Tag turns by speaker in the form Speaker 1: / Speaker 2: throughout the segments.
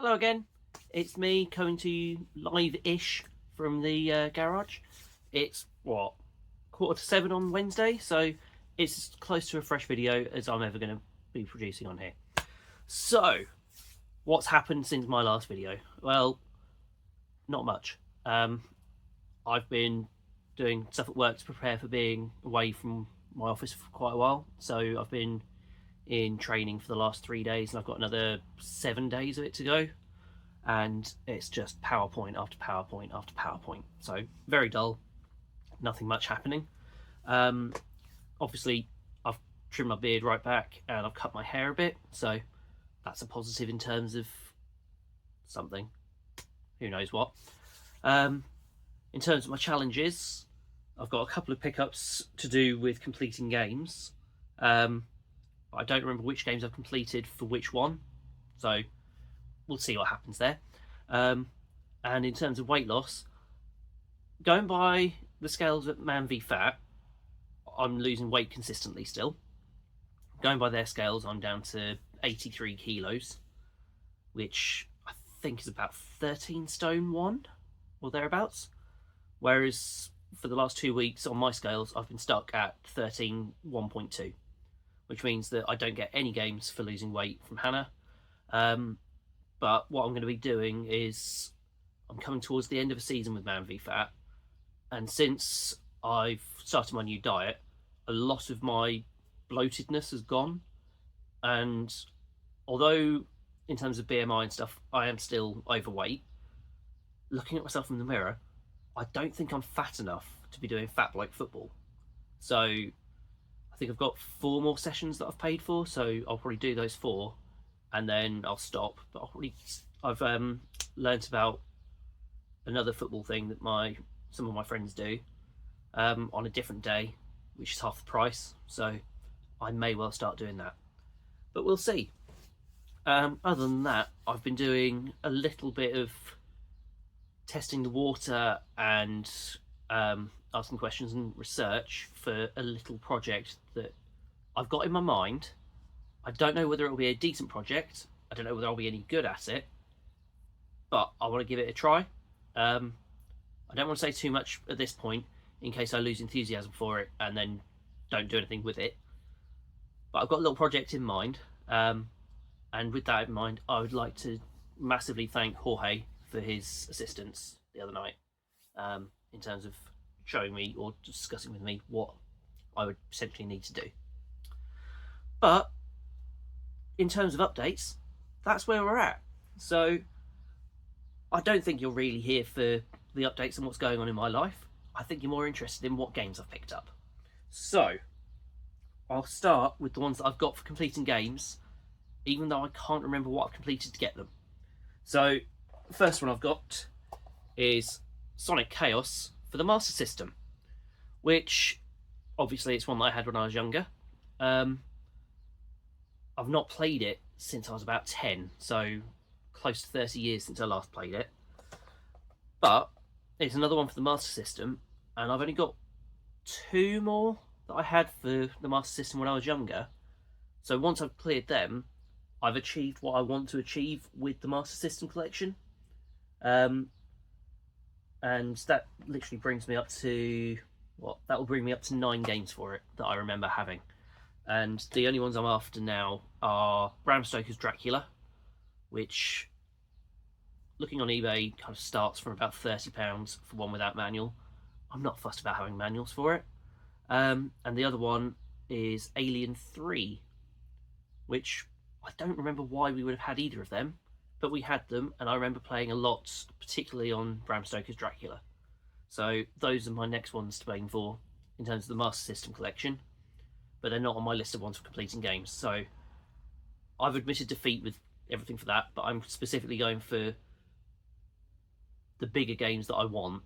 Speaker 1: Hello again, it's me coming to you live-ish from the garage. It's, what, 6:45 on Wednesday, so it's as close to a fresh video as I'm ever going to be producing on here. So, what's happened since my last video? Well, not much. I've been doing stuff at work to prepare for being away from my office for quite a while, so I've been in training for the last 3 days and I've got another 7 days of it to go, and it's just PowerPoint after PowerPoint after PowerPoint, so very dull, nothing much happening. Obviously I've trimmed my beard right back and I've cut my hair a bit, so that's a positive in terms of something, who knows what. In terms of my challenges, I've got a couple of pickups to do with completing games. I don't remember which games I've completed for which one, so we'll see what happens there. And in terms of weight loss, going by the scales at Man v Fat, I'm losing weight consistently still. Going by their scales, I'm down to 83 kilos, which I think is about 13 stone 1 or thereabouts. Whereas for the last 2 weeks on my scales, I've been stuck at 13 1.2. which means that I don't get any games for losing weight from Hannah. But what I'm going to be doing is I'm coming towards the end of a season with Man v Fat, and since I've started my new diet, a lot of my bloatedness has gone, and although in terms of BMI and stuff I am still overweight, looking at myself in the mirror, I don't think I'm fat enough to be doing fat bloke football. So I think I've got 4 more sessions that I've paid for, so I'll probably do those 4 and then I'll stop. But I've learnt about another football thing that some of my friends do on a different day, which is half the price, so I may well start doing that. But we'll see. Other than that, I've been doing a little bit of testing the water and asking questions and research for a little project that I've got in my mind. I don't know whether it'll be a decent project. I don't know whether I'll be any good at it, but I want to give it a try. I don't want to say too much at this point in case I lose enthusiasm for it and then don't do anything with it. But I've got a little project in mind, and with that in mind, I would like to massively thank Jorge for his assistance the other night, in terms of showing me or discussing with me what I would potentially need to do. But in terms of updates, that's where we're at. So I don't think you're really here for the updates and what's going on in my life. I think you're more interested in what games I've picked up. So I'll start with the ones that I've got for completing games, even though I can't remember what I've completed to get them. So the first one I've got is Sonic Chaos for the Master System, which obviously it's one that I had when I was younger. I've not played it since I was about 10, so close to 30 years since I last played it. But it's another one for the Master System, and I've only got 2 more that I had for the Master System when I was younger. So once I've cleared them, I've achieved what I want to achieve with the Master System collection. And that literally brings me up to, that will bring me up to 9 games for it that I remember having. And the only ones I'm after now are Bram Stoker's Dracula, which, looking on eBay, kind of starts from about £30 for one without manual. I'm not fussed about having manuals for it. And the other one is Alien 3, which I don't remember why we would have had either of them, but we had them, and I remember playing a lot, particularly on Bram Stoker's Dracula. So those are my next ones to aim for in terms of the Master System collection, but they're not on my list of ones for completing games. So I've admitted defeat with everything for that, but I'm specifically going for the bigger games that I want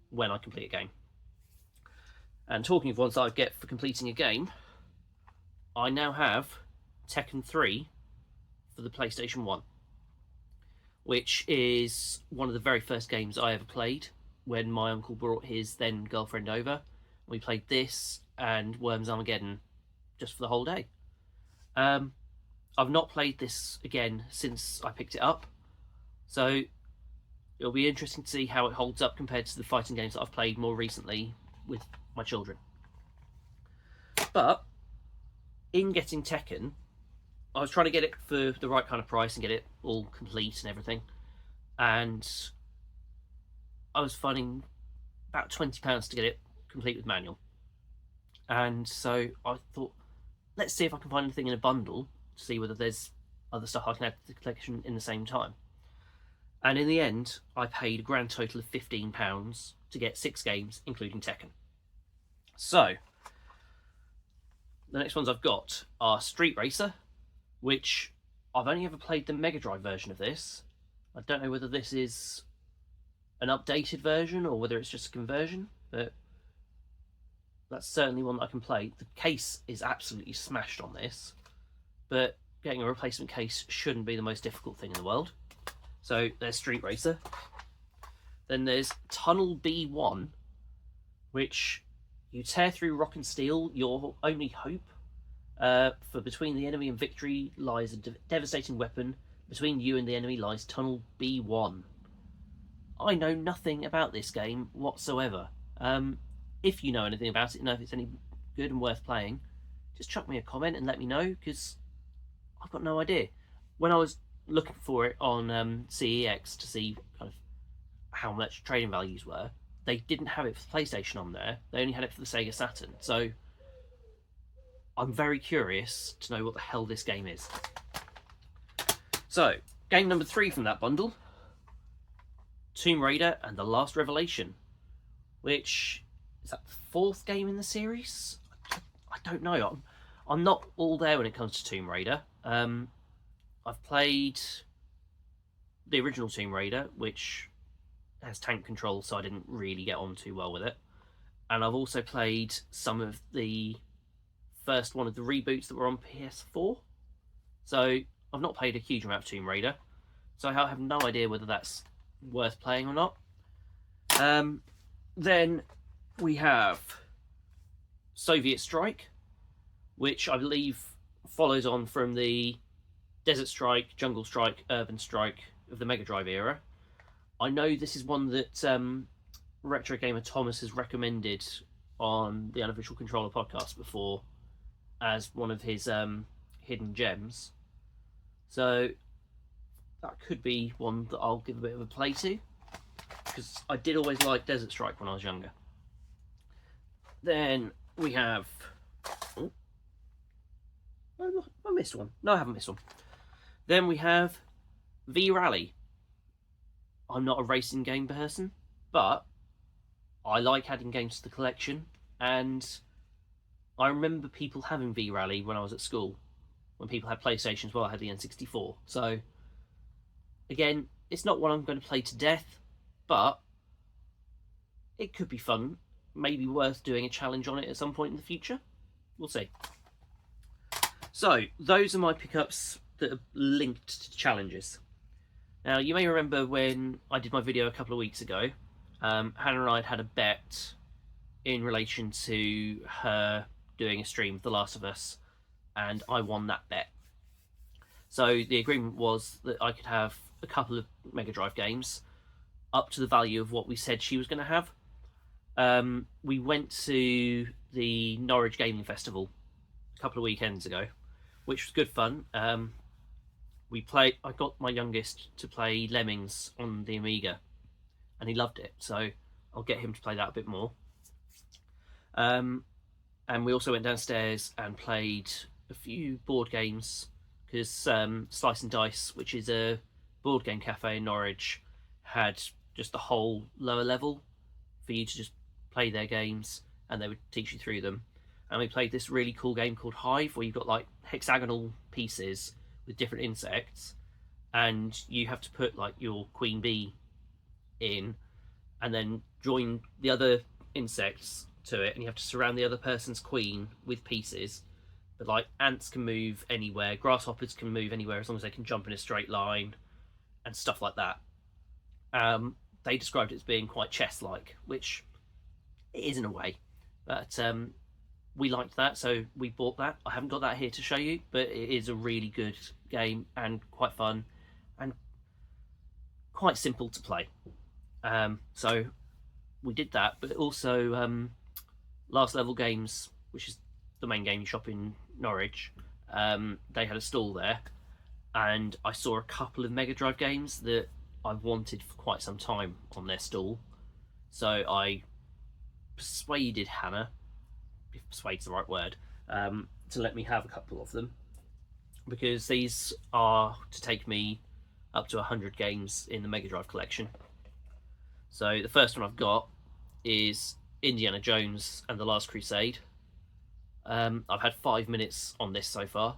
Speaker 1: when I complete a game. And talking of ones that I get for completing a game, I now have Tekken 3 for the PlayStation 1, which is one of the very first games I ever played when my uncle brought his then girlfriend over. We played this and Worms Armageddon just for the whole day. I've not played this again since I picked it up. So it'll be interesting to see how it holds up compared to the fighting games that I've played more recently with my children. But in getting Tekken, I was trying to get it for the right kind of price and get it all complete and everything. And I was finding about £20 to get it complete with manual. And so I thought, let's see if I can find anything in a bundle to see whether there's other stuff I can add to the collection in the same time. And in the end, I paid a grand total of £15 to get 6 games, including Tekken. So, the next ones I've got are Street Racer, which I've only ever played the Mega Drive version of this. I don't know whether this is an updated version or whether it's just a conversion, but that's certainly one that I can play. The case is absolutely smashed on this, but getting a replacement case shouldn't be the most difficult thing in the world. So there's Street Racer. Then there's Tunnel B1, which you tear through rock and steel. Your only hope for between the enemy and victory lies a devastating weapon. Between you and the enemy lies Tunnel B1. I know nothing about this game whatsoever. If you know anything about it, know if it's any good and worth playing, just chuck me a comment and let me know, because I've got no idea. When I was looking for it on CEX to see kind of how much trading values were, they didn't have it for PlayStation on there. They only had it for the Sega Saturn. So I'm very curious to know what the hell this game is. So, game number 3 from that bundle, Tomb Raider and the Last Revelation, which is that the 4th game in the series? I don't know. I'm not all there when it comes to Tomb Raider. I've played the original Tomb Raider, which has tank control, so I didn't really get on too well with it. And I've also played some of the first one of the reboots that were on PS4. So I've not played a huge amount of Tomb Raider, so I have no idea whether that's worth playing or not. Then we have Soviet Strike, which I believe follows on from the Desert Strike, Jungle Strike, Urban Strike of the Mega Drive era. I know this is one that Retro Gamer Thomas has recommended on the Unofficial Controller podcast before as one of his hidden gems. So that could be one that I'll give a bit of a play to, because I did always like Desert Strike when I was younger. Then we have... Oh, I missed one. No, I haven't missed one. Then we have V-Rally. I'm not a racing game person, but I like adding games to the collection, and I remember people having V-Rally when I was at school. When people had PlayStations, well, I had the N64. So, again, it's not one I'm going to play to death, but it could be fun. Maybe worth doing a challenge on it at some point in the future. We'll see. So, those are my pickups that are linked to challenges. Now, you may remember when I did my video a couple of weeks ago, Hannah and I had a bet in relation to her doing a stream of The Last of Us, and I won that bet. So the agreement was that I could have a couple of Mega Drive games up to the value of what we said she was going to have. We went to the Norwich Gaming Festival a couple of weekends ago, which was good fun. I got my youngest to play Lemmings on the Amiga, and he loved it, so I'll get him to play that a bit more. And we also went downstairs and played a few board games, because Slice and Dice, which is a board game cafe in Norwich, had just the whole lower level for you to just play their games, and they would teach you through them. And we played this really cool game called Hive, where you've got like hexagonal pieces with different insects, and you have to put like your queen bee in, and then join the other insects to it, and you have to surround the other person's queen with pieces. But like ants can move anywhere, grasshoppers can move anywhere as long as they can jump in a straight line, and stuff like that. They described it as being quite chess-like, which it is in a way, but we liked that, so we bought that. I haven't got that here to show you, but it is a really good game and quite fun. And quite simple to play. So we did that, but also Last Level Games, which is the main gaming shop in Norwich, they had a stall there, and I saw a couple of Mega Drive games that I've wanted for quite some time on their stall. So I persuaded Hannah, if persuade's the right word, to let me have a couple of them, because these are to take me up to 100 games in the Mega Drive collection. So the first one I've got is Indiana Jones and the Last Crusade. I've had 5 minutes on this so far,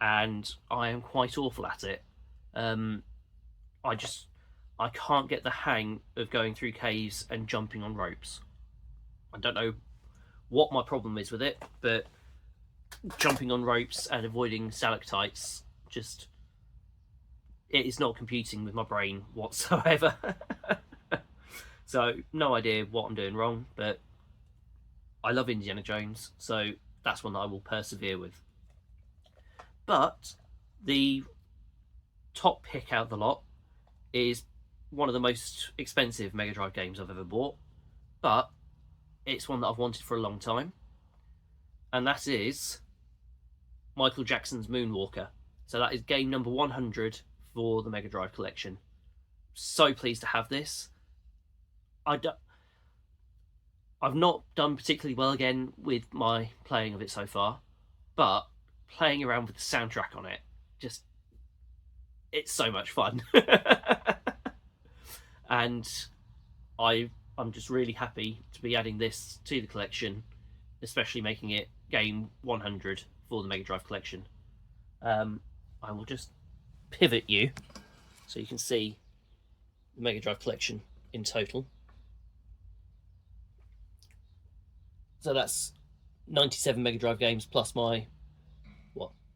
Speaker 1: and I am quite awful at it. I can't get the hang of going through caves and jumping on ropes. I don't know what my problem is with it, but jumping on ropes and avoiding stalactites, just, it is not computing with my brain whatsoever. So no idea what I'm doing wrong, but I love Indiana Jones, so that's one that I will persevere with. But the top pick out of the lot is one of the most expensive Mega Drive games I've ever bought, but it's one that I've wanted for a long time, and that is Michael Jackson's Moonwalker. So that is game number 100 for the Mega Drive collection. So pleased to have this. I've not done particularly well again with my playing of it so far, but playing around with the soundtrack on it, just, it's so much fun. And I'm just really happy to be adding this to the collection, especially making it game 100 for the Mega Drive collection. I will just pivot you so you can see the Mega Drive collection in total. So that's 97 Mega Drive games plus my,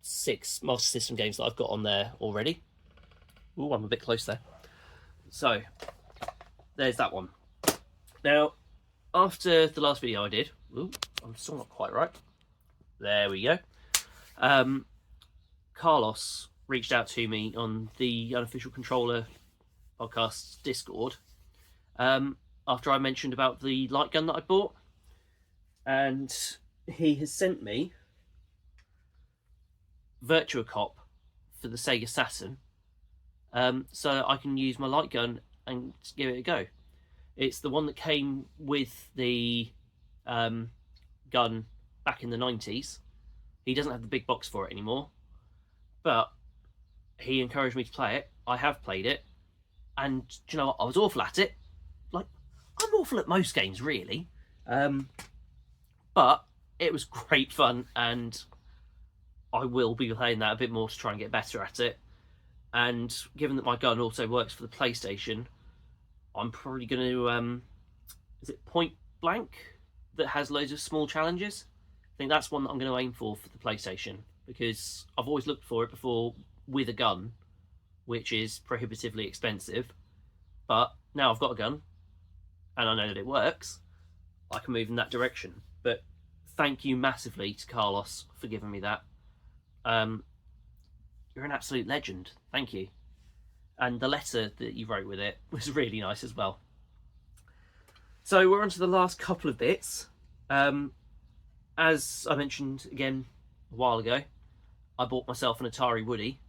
Speaker 1: 6 Master System games that I've got on there already. Ooh, I'm a bit close there. So, there's that one. Now, after the last video I did, I'm still not quite right. There we go. Carlos reached out to me on the Unofficial Controller podcast Discord after I mentioned about the light gun that I bought. And he has sent me Virtua Cop for the Sega Saturn, so I can use my light gun and give it a go. It's the one that came with the gun back in the 90s. He doesn't have the big box for it anymore, but he encouraged me to play it. I have played it, and do you know what? I was awful at it. Like, I'm awful at most games, really. But it was great fun, and I will be playing that a bit more to try and get better at it. And given that my gun also works for the PlayStation, I'm probably going to... is it Point Blank that has loads of small challenges? I think that's one that I'm going to aim for the PlayStation, because I've always looked for it before with a gun, which is prohibitively expensive. But now I've got a gun, and I know that it works, I can move in that direction. But thank you massively to Carlos for giving me that. You're an absolute legend. Thank you. And the letter that you wrote with it was really nice as well. So we're on to the last couple of bits. As I mentioned again a while ago, I bought myself an Atari Woody,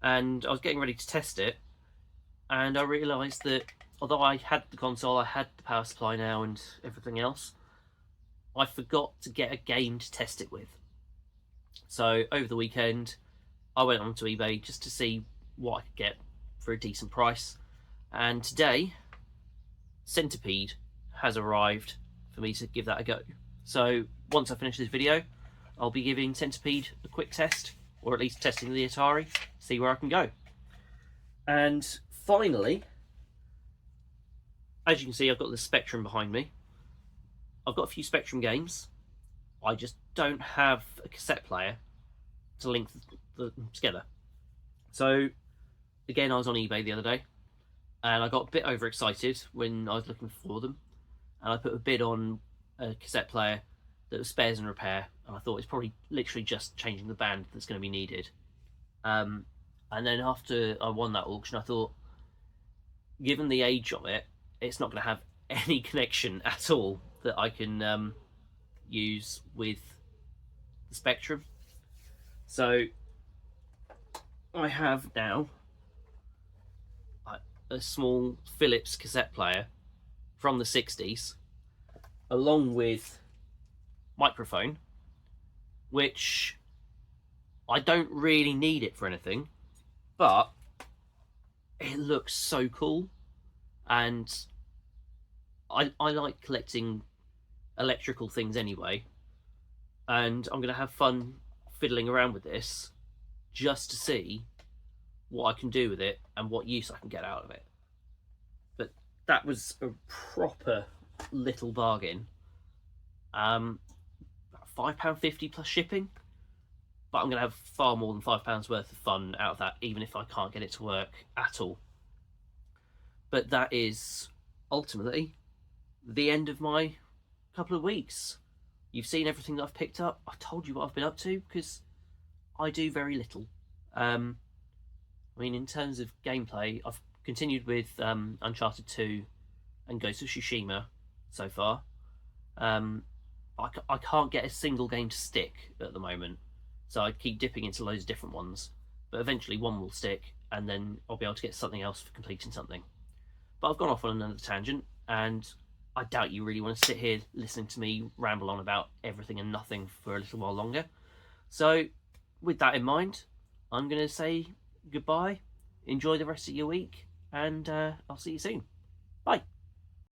Speaker 1: and I was getting ready to test it, and I realised that although I had the console, I had the power supply now and everything else, I forgot to get a game to test it with. So over the weekend, I went onto eBay just to see what I could get for a decent price. And today, Centipede has arrived for me to give that a go. So once I finish this video, I'll be giving Centipede a quick test, or at least testing the Atari, see where I can go. And finally, as you can see, I've got the Spectrum behind me. I've got a few Spectrum games. I just don't have a cassette player to link them together. So, again, I was on eBay the other day, and I got a bit overexcited when I was looking for them, and I put a bid on a cassette player that was spares and repair, and I thought it's probably literally just changing the band that's going to be needed. And then after I won that auction, I thought, given the age of it, it's not going to have any connection at all that I can use with the Spectrum. So I have now a small Philips cassette player from the 60s, along with microphone, which I don't really need it for anything, but it looks so cool, and I like collecting electrical things anyway, and I'm going to have fun fiddling around with this just to see what I can do with it and what use I can get out of it. But that was a proper little bargain. £5.50 plus shipping, but I'm going to have far more than £5 worth of fun out of that, even if I can't get it to work at all. But that is ultimately the end of my couple of weeks. You've seen everything that I've picked up. I told you what I've been up to, because I do very little. I mean, in terms of gameplay, I've continued with Uncharted 2 and Ghost of Tsushima so far. I can't get a single game to stick at the moment, so I keep dipping into loads of different ones. But eventually one will stick, and then I'll be able to get something else for completing something. But I've gone off on another tangent, and I doubt you really want to sit here listening to me ramble on about everything and nothing for a little while longer. So, with that in mind, I'm going to say goodbye, enjoy the rest of your week, and I'll see you soon. Bye.